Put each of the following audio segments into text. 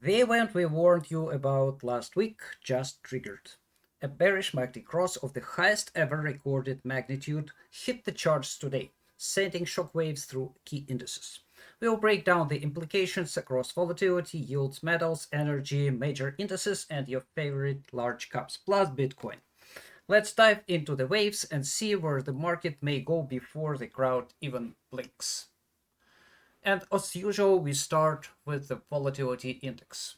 The event we warned you about last week just triggered. A bearish MACD cross of the highest ever recorded magnitude hit the charts today, sending shockwaves through key indices. We'll break down the implications across volatility, yields, metals, energy, major indices, and your favorite large caps, plus Bitcoin. Let's dive into the waves and see where the market may go before the crowd even blinks. And as usual, we start with the volatility index.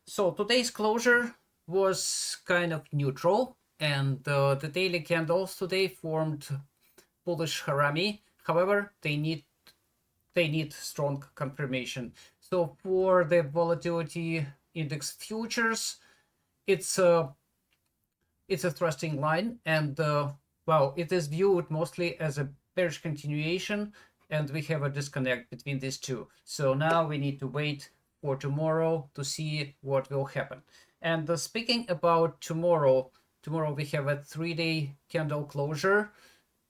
So today's closure was kind of neutral, and the daily candles today formed bullish harami. However, they need strong confirmation. So for the volatility index futures, it's a thrusting line, and well, it is viewed mostly as a bearish continuation, and we have a disconnect between these two. So now we need to wait for tomorrow to see what will happen. And speaking about tomorrow we have a 3-day candle closure.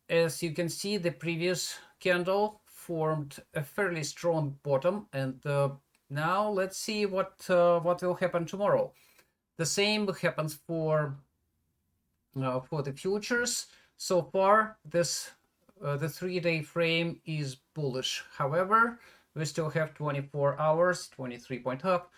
As you can see, the previous candle formed a fairly strong bottom, and now let's see what will happen tomorrow. The same happens for the futures. So far, this the 3-day frame is bullish. However, we still have 24 hours, 23 point up,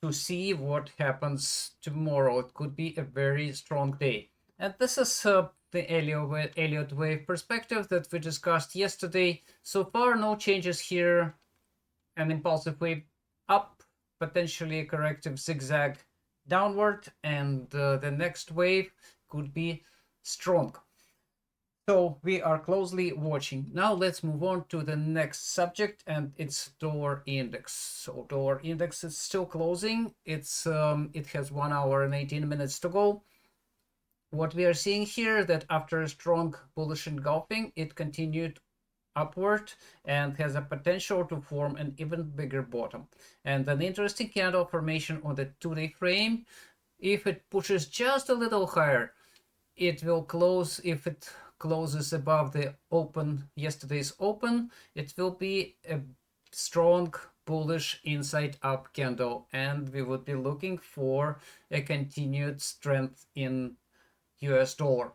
to see what happens tomorrow. It could be a very strong day. And this is the Elliott wave perspective that we discussed yesterday. So far, no changes here. An impulsive wave up, potentially a corrective zigzag downward, and the next wave could be strong. So we are closely watching. Now let's move on to the next subject, and it's dollar index. So dollar index is still closing. It has 1 hour and 18 minutes to go. What we are seeing here, that after a strong bullish engulfing, it continued upward and has a potential to form an even bigger bottom. And an interesting candle formation on the 2-day frame. If it pushes just a little higher, it will close. If it closes above the yesterday's open, it will be a strong bullish inside up candle, and we would be looking for a continued strength in US dollar.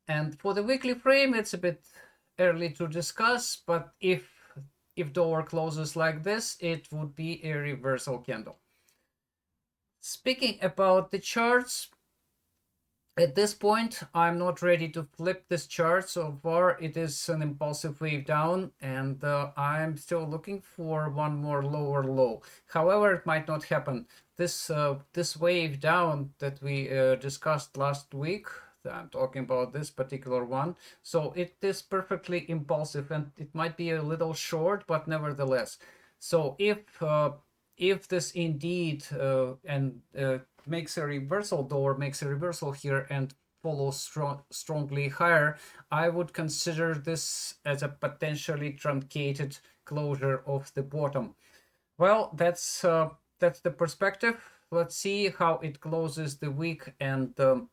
And for the weekly frame, it's a bit early to discuss, but if dollar closes like this, it would be a reversal candle. Speaking about the charts, at this point, I'm not ready to flip this chart. So far, it is an impulsive wave down, and I'm still looking for one more lower low. However, it might not happen. This wave down that we discussed last week, I'm talking about this particular one. So it is perfectly impulsive, and it might be a little short, but nevertheless. So if this indeed makes a reversal, dollar makes a reversal here and follows strongly higher, I would consider this as a potentially truncated closure of the bottom. Well, that's the perspective. Let's see how it closes the week, and the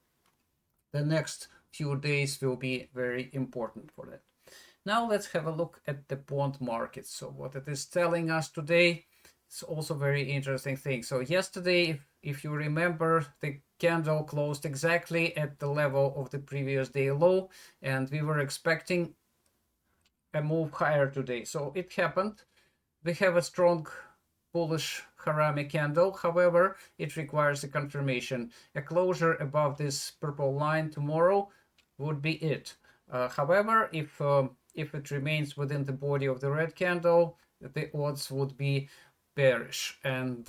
next few days will be very important for that. Now let's have a look at the bond market. So what it is telling us today, it's also very interesting thing. So yesterday, if you remember, the candle closed exactly at the level of the previous day low, and we were expecting a move higher today. So it happened. We have a strong bullish harami candle. However, it requires a confirmation. A closure above this purple line tomorrow would be it. However, if it remains within the body of the red candle, the odds would be bearish. And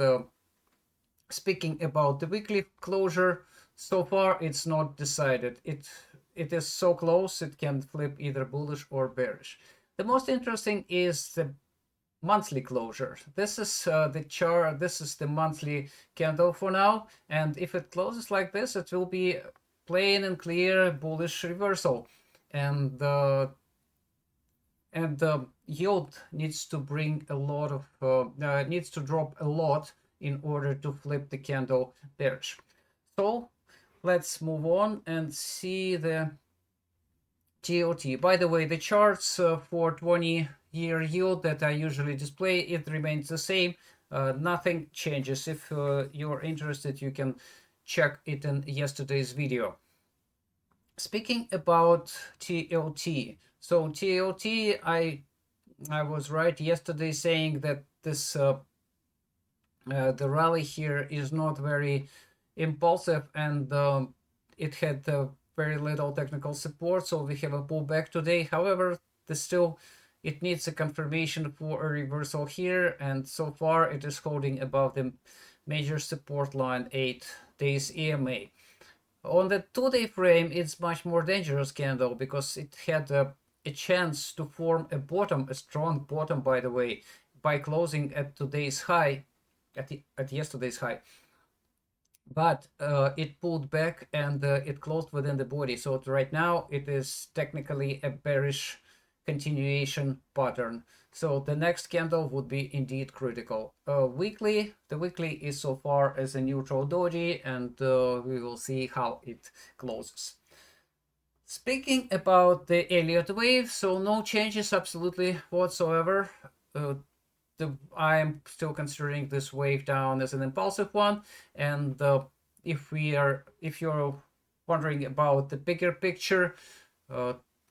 speaking about the weekly closure, so far it's not decided. It is so close, it can flip either bullish or bearish. The most interesting is the monthly closure. This is the chart. This is the monthly candle for now, and if it closes like this, it will be plain and clear bullish reversal, and the yield needs to bring a lot of needs to drop a lot in order to flip the candle bearish. So let's move on and see the TLT. By the way, the charts for 20-year yield that I usually display, it remains the same. Nothing changes. If you're interested, you can check it in yesterday's video. Speaking about TLT, so TLT, I was right yesterday saying that this the rally here is not very impulsive, and it had very little technical support, so we have a pullback today. However, still it needs a confirmation for a reversal here, and so far it is holding above the major support line 8 days EMA. On the 2-day frame, it's much more dangerous candle because it had a chance to form a bottom, a strong bottom, by the way, by closing at today's high, at yesterday's high. But it pulled back, and it closed within the body. So right now it is technically a bearish continuation pattern. So the next candle would be indeed critical. The weekly is so far as a neutral doji, and we will see how it closes. Speaking about the Elliott wave, so no changes absolutely whatsoever. I'm still considering this wave down as an impulsive one, and if you're wondering about the bigger picture,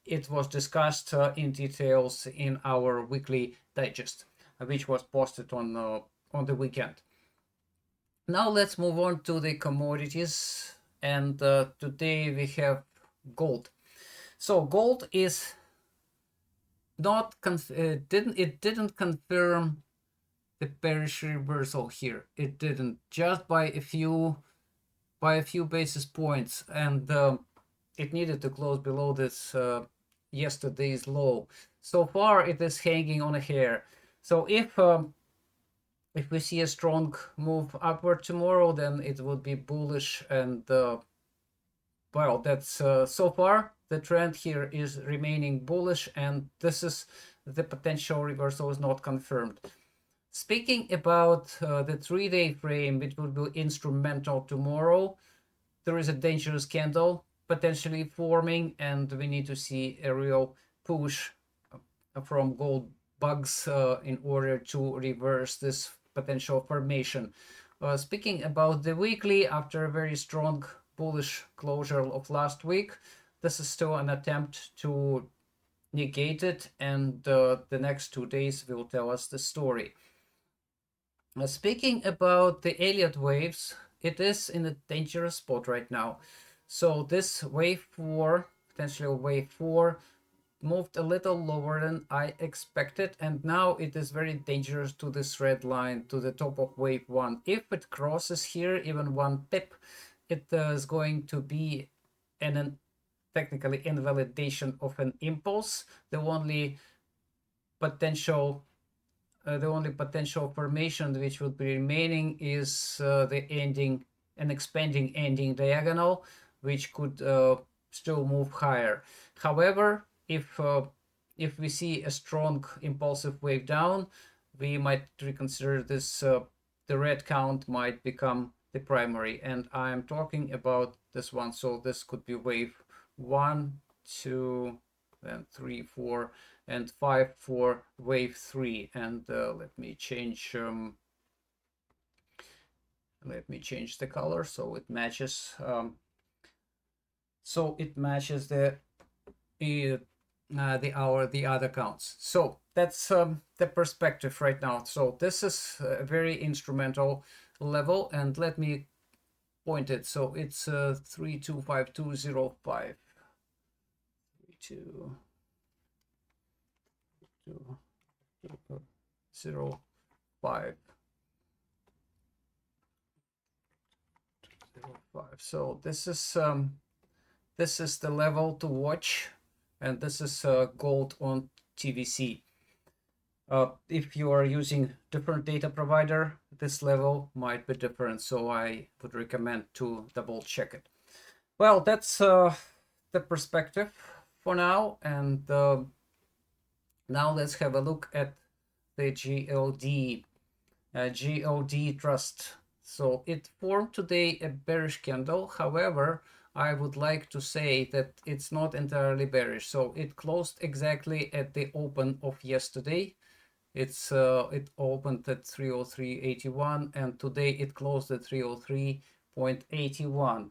it was discussed in details in our weekly digest, which was posted on the weekend. Now let's move on to the commodities, and today we have gold. So gold is not didn't confirm the bearish reversal here. It didn't, just by a few basis points, and it needed to close below this yesterday's low. So far it is hanging on a hair. So if we see a strong move upward tomorrow, then it would be bullish, and well, that's so far the trend here is remaining bullish, and this is the potential reversal is not confirmed. Speaking about the 3-day frame, which will be instrumental tomorrow, there is a dangerous candle potentially forming, and we need to see a real push from gold bugs in order to reverse this potential formation. Speaking about the weekly, after a very strong bullish closure of last week, this is still an attempt to negate it, and the next 2 days will tell us the story. Speaking about the Elliott waves, it is in a dangerous spot right now. So this wave 4, potentially wave 4, moved a little lower than I expected, and now it is very dangerous to this red line, to the top of wave 1. If it crosses here even 1 pip, it is going to be technically invalidation of an impulse. The only potential formation which would be remaining is an expanding ending diagonal, which could still move higher. However, if we see a strong impulsive wave down, we might reconsider this. The red count might become the primary, and I'm talking about this one. So this could be wave 1, 2, then 3, 4, and 5 for wave 3. And let me change the color so it matches. The other counts. So that's the perspective right now. So this is a very instrumental level, and let me point it. So it's 325205. 3205. So this is the level to watch, and this is gold on TVC. If you are using different data provider, this level might be different, so I would recommend to double check it. Well, that's the perspective for now, and now let's have a look at the GLD trust. So it formed today a bearish candle. However, I would like to say that it's not entirely bearish. So it closed exactly at the open of yesterday. It opened at 303.81 and today it closed at 303.81.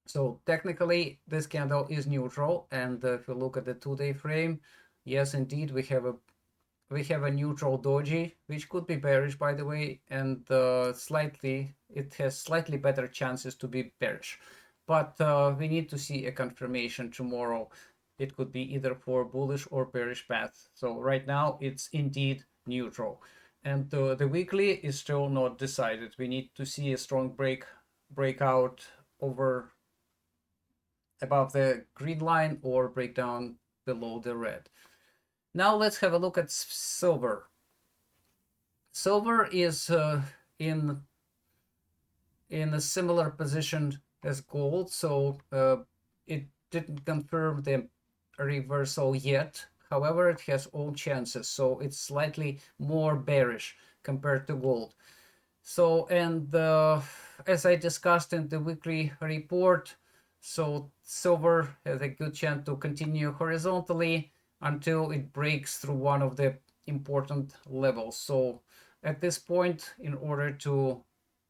So technically this candle is neutral, and if you look at the 2-day frame, yes indeed we have a neutral doji, which could be bearish by the way, and it has slightly better chances to be bearish, but we need to see a confirmation tomorrow. It could be either for bullish or bearish path. So right now it's indeed neutral, and the weekly is still not decided. We need to see a strong breakout over above the green line or breakdown below the red. Now let's have a look at silver. Silver is in a similar position as gold, so it didn't confirm the reversal yet. However, it has all chances, so it's slightly more bearish compared to gold. So, and as I discussed in the weekly report, so silver has a good chance to continue horizontally until it breaks through one of the important levels. So at this point, in order to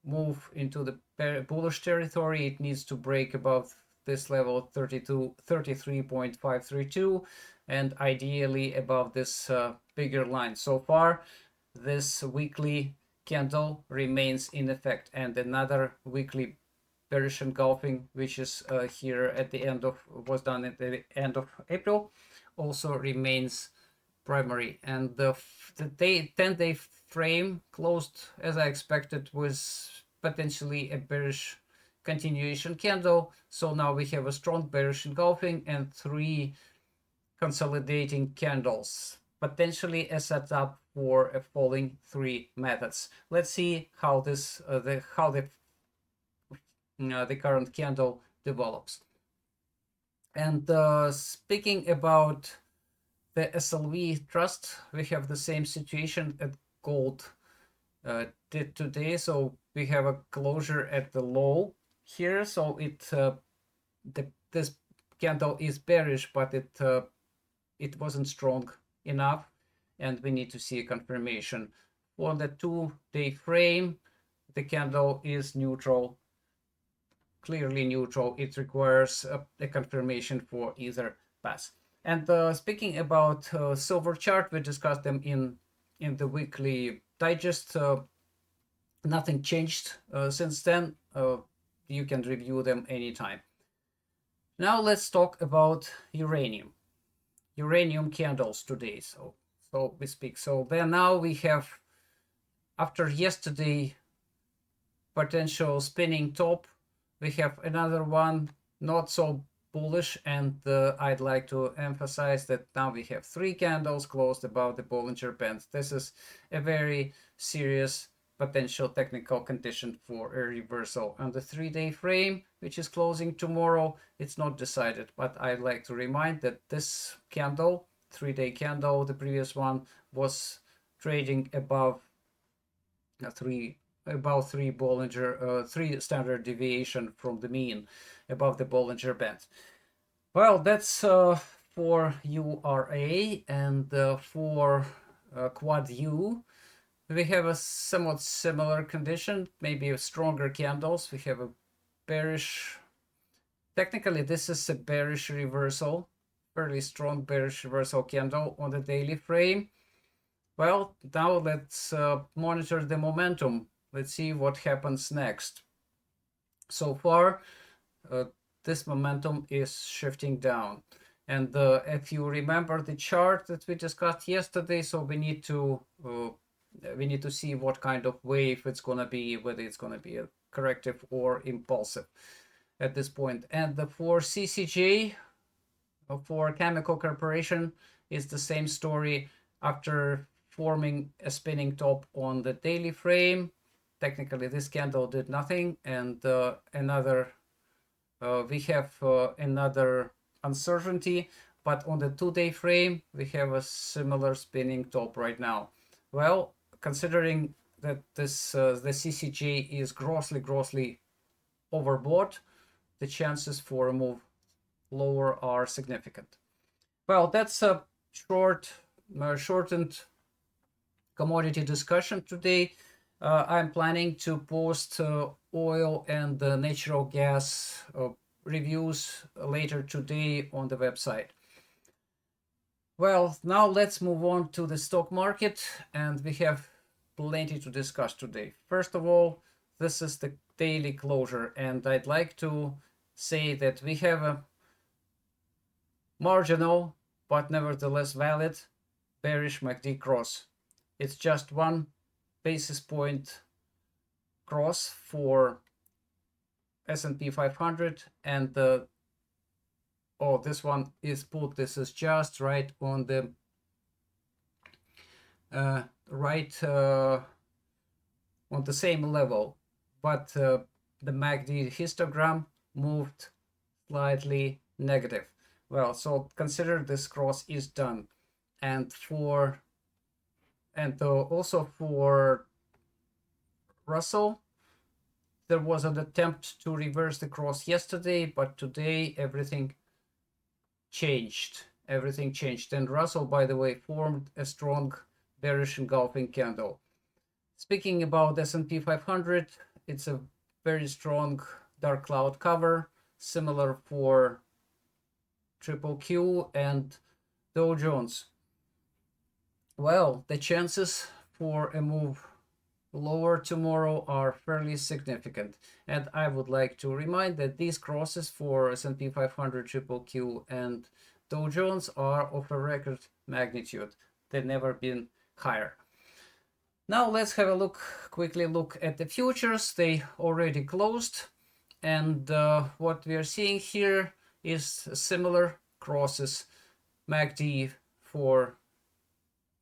move into the bullish territory, it needs to break above this level 33.532, and ideally above this bigger line. So far, this weekly candle remains in effect, and another weekly bearish engulfing, which is here at the end of, was done at the end of April, also remains primary. And the 10-day frame closed as I expected, was potentially a bearish continuation candle. So now we have a strong bearish engulfing and 3 consolidating candles, potentially a setup for a falling 3 methods. Let's see how this the current candle develops. And speaking about the SLV trust, we have the same situation at gold did today. So we have a closure at the low here. So this candle is bearish, but it wasn't strong enough, and we need to see a confirmation. For the 2-day frame, the candle is neutral, clearly neutral. It requires a confirmation for either path. And speaking about silver chart, we discussed them in the weekly digest. Nothing changed since then. You can review them anytime. Now let's talk about uranium. Uranium candles today, so we speak. So then now we have, after yesterday potential spinning top, we have another one not so bullish, and I'd like to emphasize that now we have 3 candles closed above the Bollinger Band. This is a very serious potential technical condition for a reversal. On the 3-day frame, which is closing tomorrow, it's not decided, but I'd like to remind that this candle, 3-day candle, the previous one, was trading above 3 Bollinger, 3 standard deviation from the mean, above the Bollinger Band. Well, that's for URA, and for Quad U, we have a somewhat similar condition, maybe a stronger candles. We have a bearish, technically this is a bearish reversal, fairly strong bearish reversal candle on the daily frame. Well, now let's monitor the momentum. Let's see what happens next. So far, this momentum is shifting down. And if you remember the chart that we discussed yesterday, so we need to see what kind of wave it's going to be, whether it's going to be a corrective or impulsive at this point. And for CCJ, for Chemical Corporation, is the same story. After forming a spinning top on the daily frame, technically this candle did nothing, and we have another uncertainty, but on the 2-day frame we have a similar spinning top right now. Well, considering that this the CCJ is grossly overbought, the chances for a move lower are significant. Well, that's a shortened commodity discussion today. I'm planning to post oil and natural gas reviews later today on the website. Well, now let's move on to the stock market, and we have plenty to discuss today. First of all, this is the daily closure, and I'd like to say that we have a marginal but nevertheless valid bearish MACD cross. It's just 1 basis point cross for S&P 500, and oh, this one is put. This is just right on the on the same level, but the MACD histogram moved slightly negative. Well, so consider this cross is done, and also for Russell, there was an attempt to reverse the cross yesterday, but today everything changed. Everything changed, and Russell, by the way, formed a strong bearish engulfing candle. Speaking about S&P 500, it's a very strong dark cloud cover, similar for QQQ and Dow Jones. Well, the chances for a move lower tomorrow are fairly significant, and I would like to remind that these crosses for S&P 500, QQQ, and Dow Jones are of a record magnitude. They've never been higher. Now let's have a quickly look at the futures. They already closed, and what we are seeing here is similar crosses, MACD for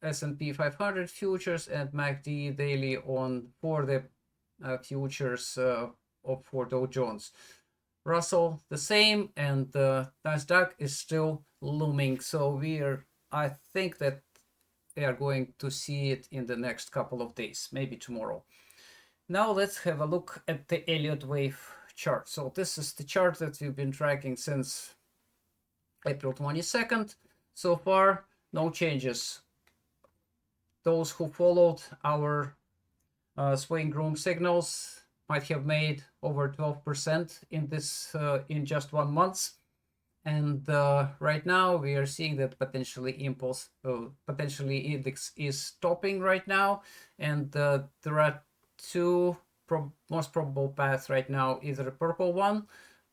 S&P 500 futures and MACD daily for the futures for Dow Jones. Russell the same, and Nasdaq is still looming. So I think that we are going to see it in the next couple of days, maybe tomorrow. Now let's have a look at the Elliott wave chart. So this is the chart that we've been tracking since April 22nd. So far, no changes. Those who followed our swing room signals might have made over 12% in just 1 month. And right now we are seeing that potentially index is stopping right now, and there are two most probable paths right now. Either a purple one,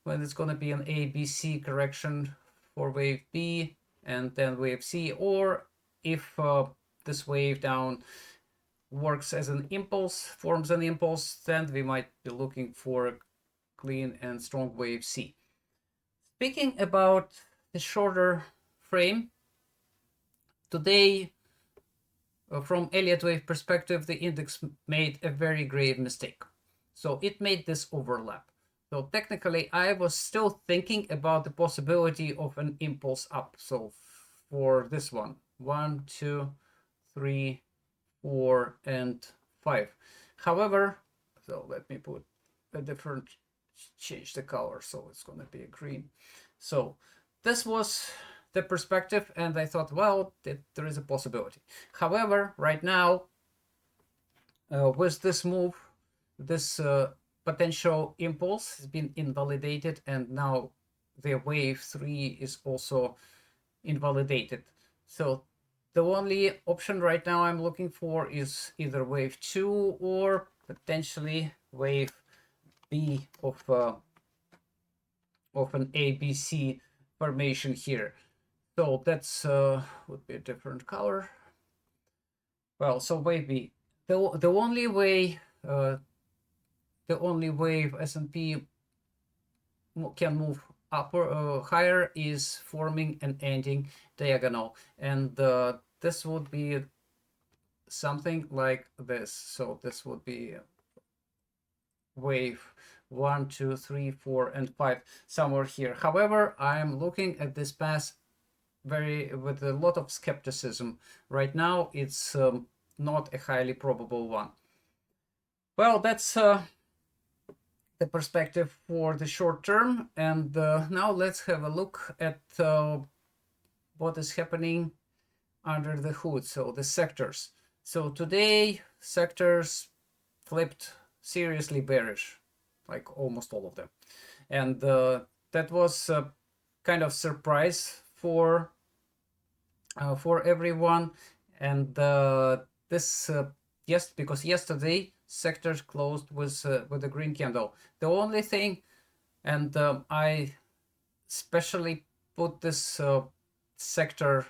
when it's going to be an ABC correction for wave B and then wave C, or if this wave down works as an impulse, forms an impulse, then we might be looking for a clean and strong wave C. Speaking about the shorter frame, today, from Elliott wave perspective, the index made a very grave mistake. So it made this overlap. So technically, I was still thinking about the possibility of an impulse up. So for this one, 1, 2, 3, 4, and 5. However, so let me put a different, change the color, so it's going to be a green. So this was the perspective, and I thought, well, there is a possibility. However, right now, with this move, this potential impulse has been invalidated, and now the wave 3 is also invalidated. So the only option right now I'm looking for is either wave 2 or potentially wave B of an ABC formation here. So that's would be a different color. Well, so wave B. The only way S&P can move up or higher is forming an ending diagonal, and this would be something like this. So this would be wave 1, 2, 3, 4, and 5, somewhere here. However, I'm looking at this path with a lot of skepticism. Right now, it's not a highly probable one. Well, that's the perspective for the short term, and now let's have a look at what is happening under the hood. So the sectors. So today sectors flipped seriously bearish, like almost all of them, and that was a kind of surprise for everyone. And this yes, because yesterday sectors closed with a green candle. The only thing, and I especially put this sector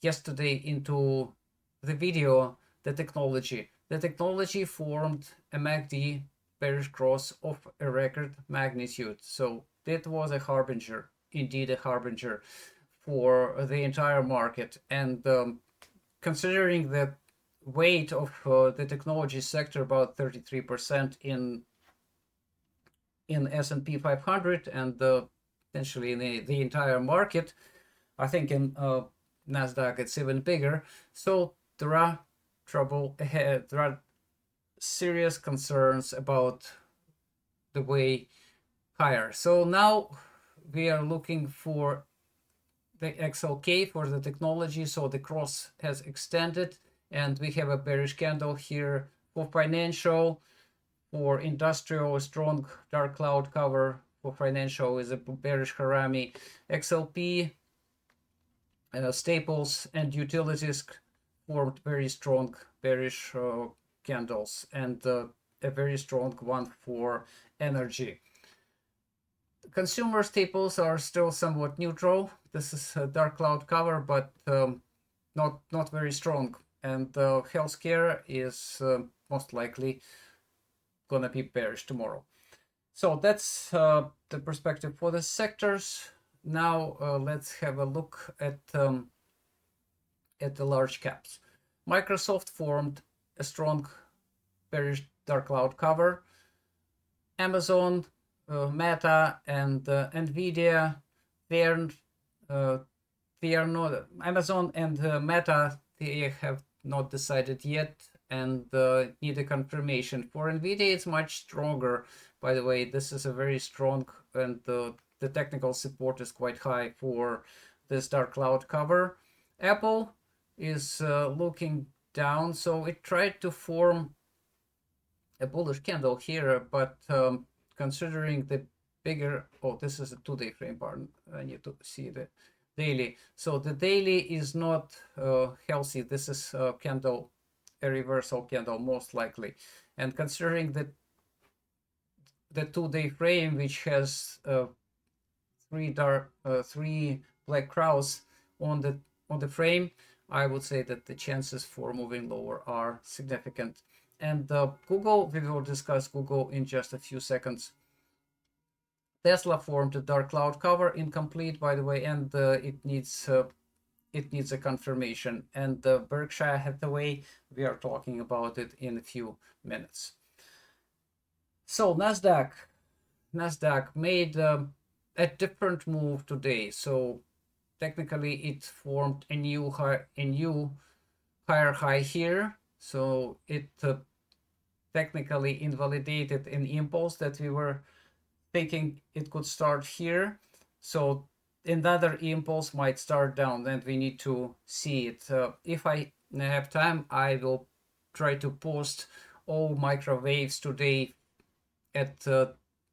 yesterday into the video, the technology. The technology formed a MACD bearish cross of a record magnitude. So that was a harbinger, indeed a harbinger for the entire market. And considering the weight of the technology sector, about 33% in S&P 500, and potentially in the entire market, I think in Nasdaq it's even bigger. So there are trouble ahead. There are serious concerns about the way higher. So now we are looking for the XLK for the technology. So the cross has extended, and we have a bearish candle here for financial. For industrial, a strong dark cloud cover. For financial is a bearish harami. XLP, staples and utilities formed very strong bearish candles, and a very strong one for energy. Consumer staples are still somewhat neutral. This is a dark cloud cover, but not very strong. And healthcare is most likely gonna be bearish tomorrow. So that's the perspective for the sectors. Now let's have a look at the large caps. Microsoft formed a strong bearish dark cloud cover. Amazon, Meta, and Nvidia, they are not. Amazon and Meta, they have not decided yet and need a confirmation. For Nvidia, it's much stronger. By the way, this is a very strong, and the technical support is quite high for this dark cloud cover. Apple is looking down, so it tried to form a bullish candle here, but considering the bigger, oh, this is a 2-day frame, pardon, I need to see the daily. So the daily is not healthy. This is a candle, a reversal candle most likely. And considering the 2-day frame, which has three black crows on the frame, I would say that the chances for moving lower are significant. And Google, we will discuss Google in just a few seconds. Tesla formed a dark cloud cover, incomplete by the way, and it needs a confirmation. And Berkshire Hathaway, we are talking about it in a few minutes. So Nasdaq made a different move today. So technically it formed a new higher high here. So it technically invalidated an impulse that we were thinking it could start here. So another impulse might start down, and we need to see it. If I have time, I will try to post all microwaves today at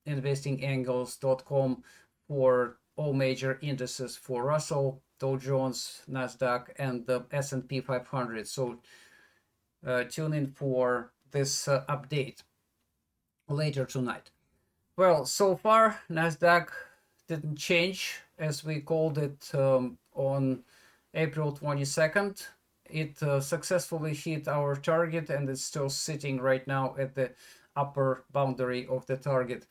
investingangles.com for all major indices for Russell, Dow Jones, Nasdaq, and the S&P 500. So tune in for this update later tonight. Well, so far Nasdaq didn't change as we called it on April 22nd. It successfully hit our target, and it's still sitting right now at the upper boundary of the target.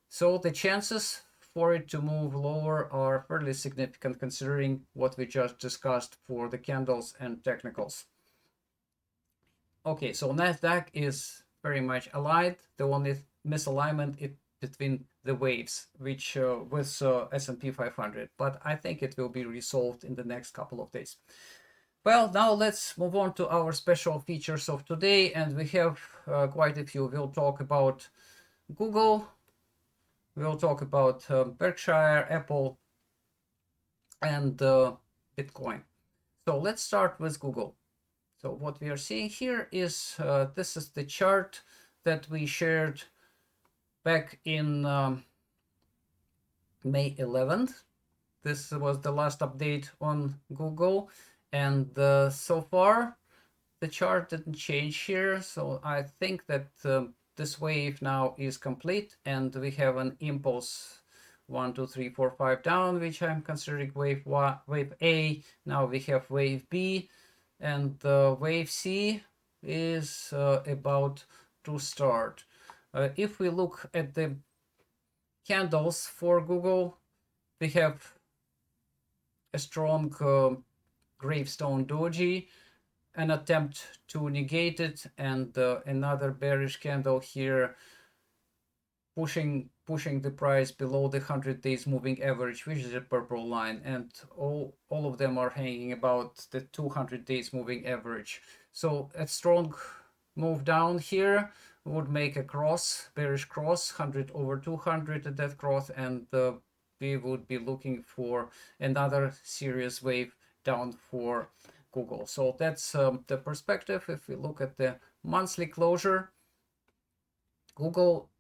So the chances for it to move lower are fairly significant considering what we just discussed for the candles and technicals. Okay, so Nasdaq is very much aligned. The only misalignment is between the waves, which with S&P 500, but I think it will be resolved in the next couple of days. Well, now let's move on to our special features of today, and we have quite a few. We'll talk about Google, we'll talk about Berkshire, Apple, and Bitcoin. So let's start with Google. So what we are seeing here is this is the chart that we shared back in May 11th. This was the last update on Google, and so far the chart didn't change here. So I think that this wave now is complete, and we have an impulse 1, 2, 3, 4, 5 down, which I'm considering wave A. Now we have wave B, and wave C is about to start. If we look at the candles for Google, we have a strong gravestone doji, an attempt to negate it, and another bearish candle here pushing the price below the 100 days moving average, which is a purple line, and all of them are hanging about the 200 days moving average. So a strong move down here would make a cross, bearish cross, 100 over 200 at that cross, and we would be looking for another serious wave down for Google. So that's the perspective. If we look at the monthly closure, Google,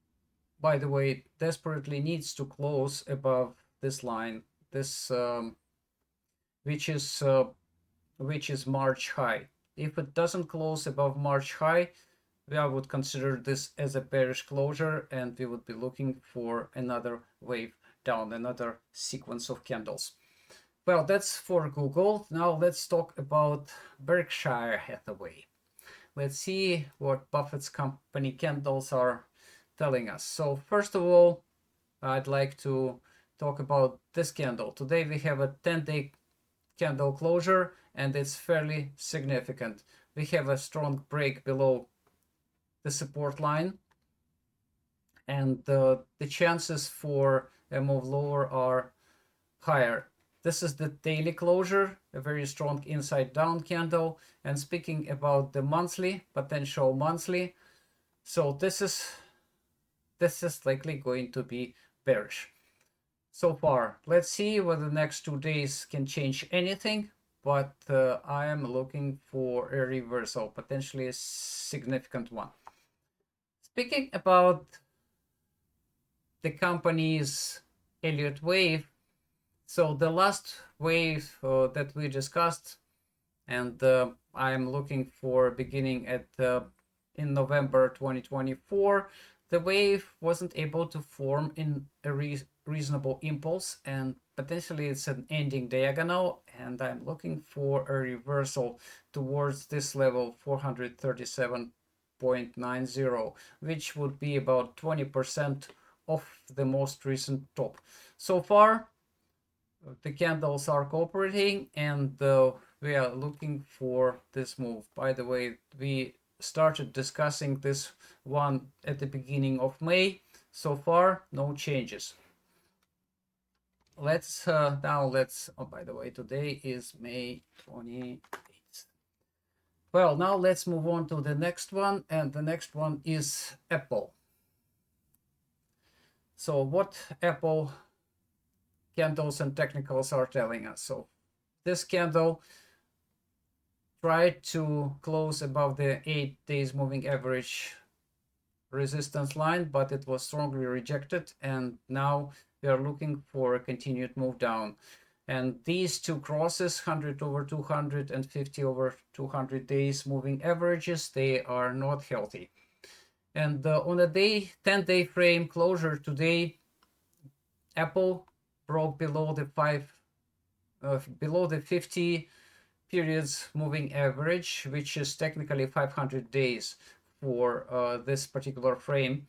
by the way, desperately needs to close above this line, this which is March high. If it doesn't close above March high, I would consider this as a bearish closure, and we would be looking for another wave down, another sequence of candles. Well, that's for Google. Now let's talk about Berkshire Hathaway. Let's see what Buffett's company candles are telling us. So first of all, I'd like to talk about this candle. Today we have a 10-day candle closure, and it's fairly significant. We have a strong break below the support line, and the chances for a move lower are higher. This is the daily closure, a very strong inside down candle. And speaking about the monthly, potential monthly, so this is likely going to be bearish. So far, let's see whether the next 2 days can change anything, but I am looking for a reversal, potentially a significant one. Speaking about the company's Elliott wave, so the last wave that we discussed, and I'm looking for beginning at in November 2024, the wave wasn't able to form in a reasonable impulse, and potentially it's an ending diagonal, and I'm looking for a reversal towards this level, 437.90, which would be about 20% of the most recent top. So far, the candles are cooperating, and we are looking for this move. By the way, we started discussing this one at the beginning of May. So far, no changes. Let's oh, by the way, today is May 28th. Well, now let's move on to the next one, and the next one is Apple. So what Apple candles and technicals are telling us? So this candle tried to close above the 8 days moving average resistance line, but it was strongly rejected, and now we are looking for a continued move down. And these two crosses, 100 over 200 and 50 over 200 days moving averages, they are not healthy. And on a 10-day frame closure today, Apple broke below the 50 periods moving average, which is technically 500 days for this particular frame.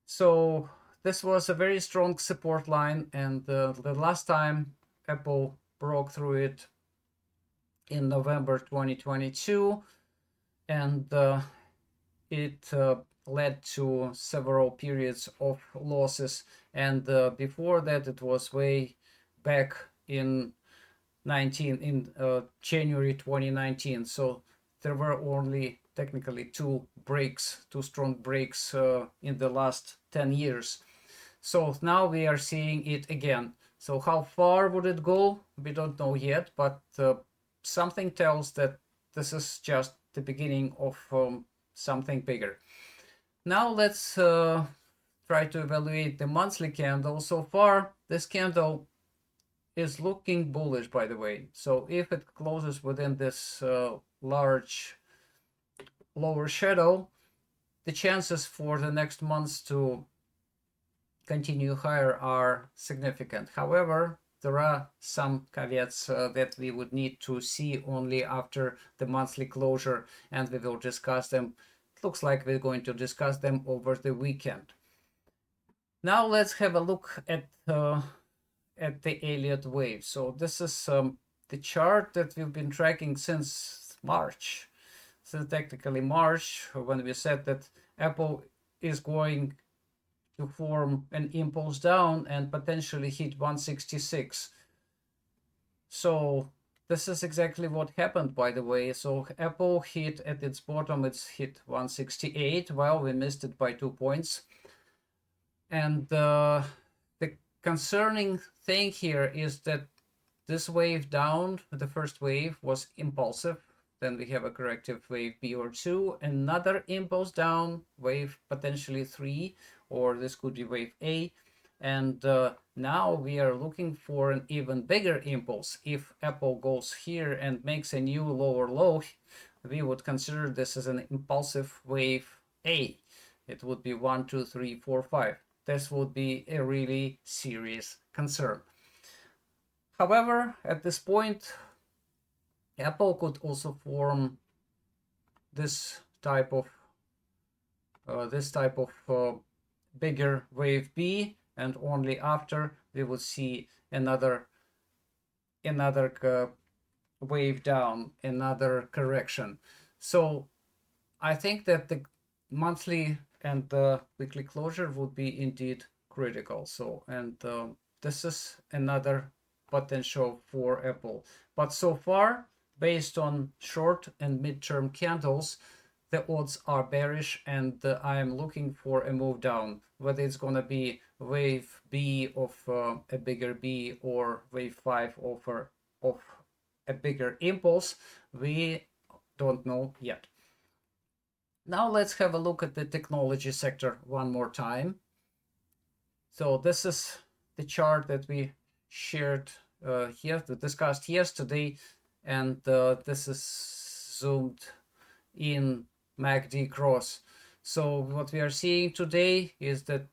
So this was a very strong support line, and the last time Apple broke through it in November 2022, and it led to several periods of losses, and before that it was way back in January 2019. So there were only technically two strong breaks in the last 10 years. So now we are seeing it again. So how far would it go? We don't know yet, but something tells that this is just the beginning of something bigger. Now let's try to evaluate the monthly candle. So far, this candle is looking bullish, by the way. So if it closes within this large lower shadow, the chances for the next months to continue higher are significant. However, there are some caveats that we would need to see only after the monthly closure, and we will discuss them. It looks like we're going to discuss them over the weekend. Now let's have a look at the Elliott wave. So this is the chart that we've been tracking since March. So technically March, when we said that Apple is going to form an impulse down and potentially hit 166. So this is exactly what happened, by the way. So Apple hit at its bottom, it's hit 168. Well, we missed it by 2 points. And the concerning thing here is that this wave down, the first wave, was impulsive. Then we have a corrective wave B or 2, another impulse down, wave potentially 3, or this could be wave A. And now we are looking for an even bigger impulse. If Apple goes here and makes a new lower low, we would consider this as an impulsive wave A. It would be 1, 2, 3, 4, 5. This would be a really serious concern. However, at this point, Apple could also form this type of bigger wave B, and only after we would see another wave down, another correction. So I think that the monthly and the weekly closure would be indeed critical. So, and this is another potential for Apple. But so far, based on short and midterm candles, the odds are bearish, and I am looking for a move down. Whether it's going to be wave B of a bigger B or wave 5 of a bigger impulse, we don't know yet. Now let's have a look at the technology sector one more time. So this is the chart that we shared here, discussed yesterday, and this is zoomed in MACD cross. So what we are seeing today is that,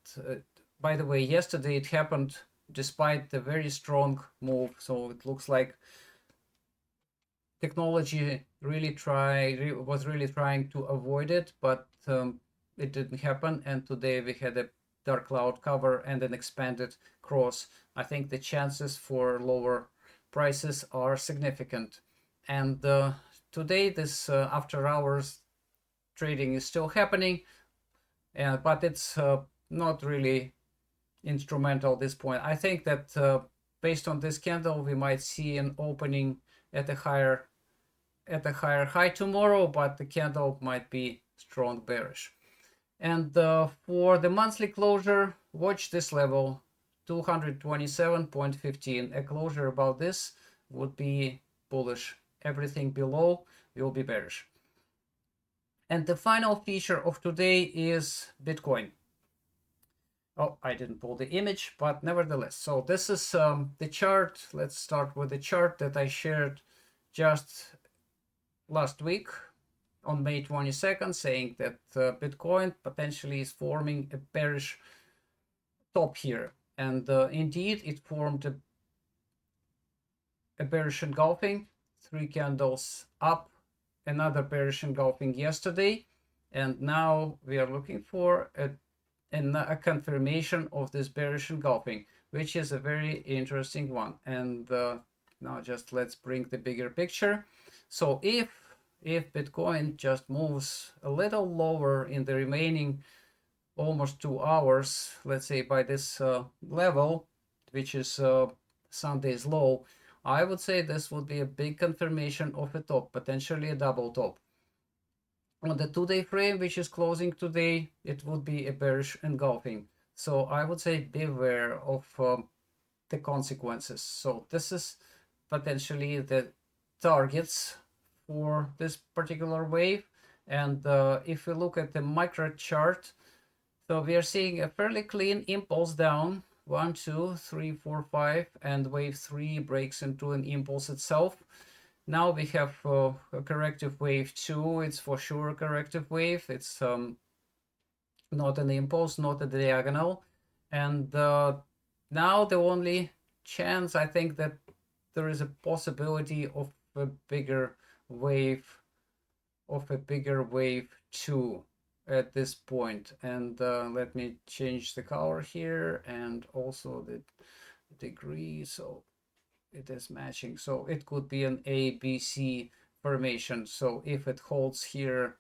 by the way, yesterday it happened despite the very strong move. So it looks like technology was really trying to avoid it, but it didn't happen. And today we had a dark cloud cover and an expanded cross. I think the chances for lower prices are significant. And today, this after hours trading is still happening, but it's not really instrumental at this point. I think that based on this candle, we might see an opening at a higher high tomorrow, but the candle might be strong bearish. And for the monthly closure, watch this level, 227.15. A closure about this would be bullish. Everything below will be bearish. And the final feature of today is Bitcoin. Oh, I didn't pull the image, but nevertheless. So this is the chart. Let's start with the chart that I shared just last week on May 22nd, saying that Bitcoin potentially is forming a bearish top here. And indeed, it formed a bearish engulfing, 3 candles up, another bearish engulfing yesterday, and now we are looking for a confirmation of this bearish engulfing, which is a very interesting one. And now just let's bring the bigger picture. So if Bitcoin just moves a little lower in the remaining almost 2 hours, let's say by this level, which is Sunday's low, I would say this would be a big confirmation of a top, potentially a double top. On the 2-day frame, which is closing today, it would be a bearish engulfing. So I would say beware of the consequences. So this is potentially the targets for this particular wave. And if we look at the micro chart, so we are seeing a fairly clean impulse down. 1, 2, 3, 4, 5, and wave 3 breaks into an impulse itself. Now we have a corrective wave 2. It's for sure a corrective wave. It's not an impulse, not a diagonal. And now the only chance, I think, that there is a possibility of a bigger wave, 2 at this point. And let me change the color here and also the degree, so it is matching. So it could be an ABC formation. So if it holds here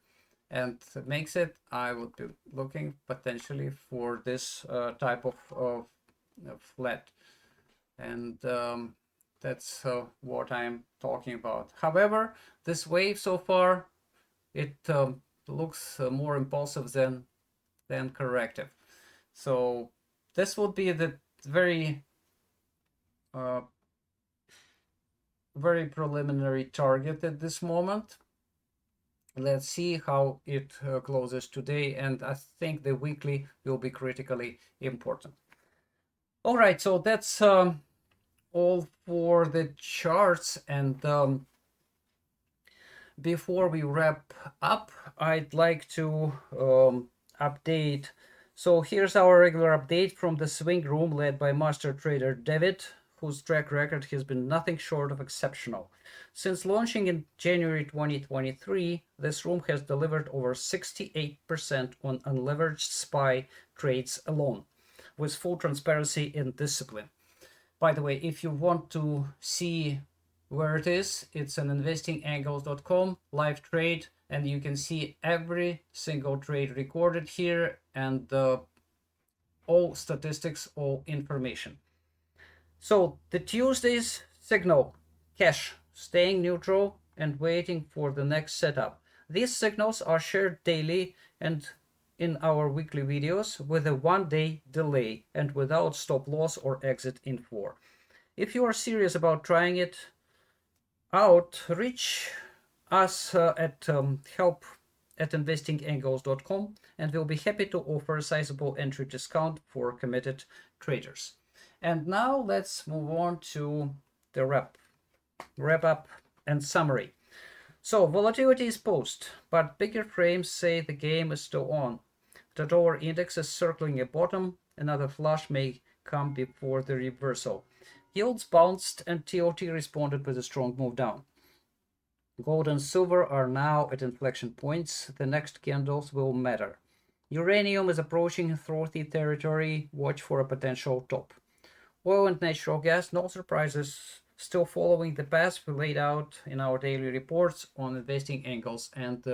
and makes it, I would be looking potentially for this type of flat. And that's what I'm talking about. However, this wave so far, it looks more impulsive than corrective. So this would be the very very preliminary target at this moment. Let's see how it closes today, and I think the weekly will be critically important. All right, so that's all for the charts, and before we wrap up, I'd like to update. So here's our regular update from the swing room led by master trader David, whose track record has been nothing short of exceptional. Since launching in January 2023, this room has delivered over 68% on unleveraged SPY trades alone, with full transparency and discipline. By the way, if you want to see where it is, it's an investingangles.com live trade, and you can see every single trade recorded here and all statistics, all information. So the Tuesday's signal, cash, staying neutral and waiting for the next setup. These signals are shared daily and in our weekly videos with a 1-day delay and without stop loss or exit info. If you are serious about trying it out, reach us at help@investingangles.com, and we'll be happy to offer a sizable entry discount for committed traders. And now let's move on to the wrap up and summary. So volatility is post, but bigger frames say the game is still on. The dollar index is circling a bottom. Another flush may come before the reversal. Yields bounced and TLT responded with a strong move down. Gold and silver are now at inflection points. The next candles will matter. Uranium is approaching frothy territory. Watch for a potential top. Oil and natural gas, no surprises, still following the path we laid out in our daily reports on Investing Angles, and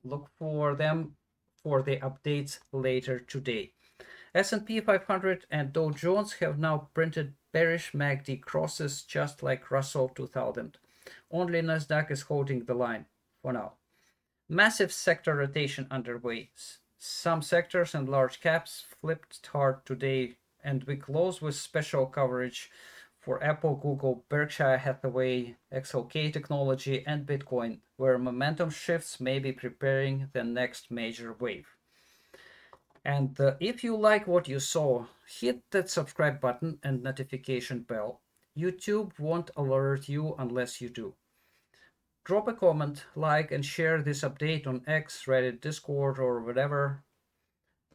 look for them for the updates later today. S&P 500 and Dow Jones have now printed bearish MACD crosses just like Russell 2000. Only Nasdaq is holding the line for now. Massive sector rotation underway. Some sectors and large caps flipped hard today, and we close with special coverage for Apple, Google, Berkshire Hathaway, XLK Technology, and Bitcoin, where momentum shifts may be preparing the next major wave. And if you like what you saw, hit that subscribe button and notification bell. YouTube won't alert you unless you do. Drop a comment, like, and share this update on X, Reddit, Discord, or whatever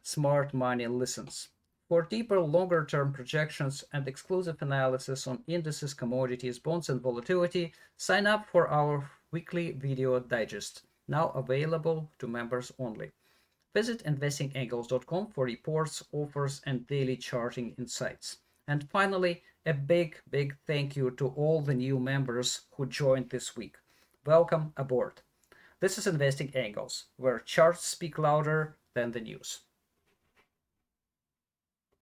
smart money listens. For deeper, longer-term projections and exclusive analysis on indices, commodities, bonds, and volatility, sign up for our weekly video digest, now available to members only. Visit investingangles.com for reports, offers, and daily charting insights. And finally, a big thank you to all the new members who joined this week. Welcome aboard. This is Investing Angles, where charts speak louder than the news.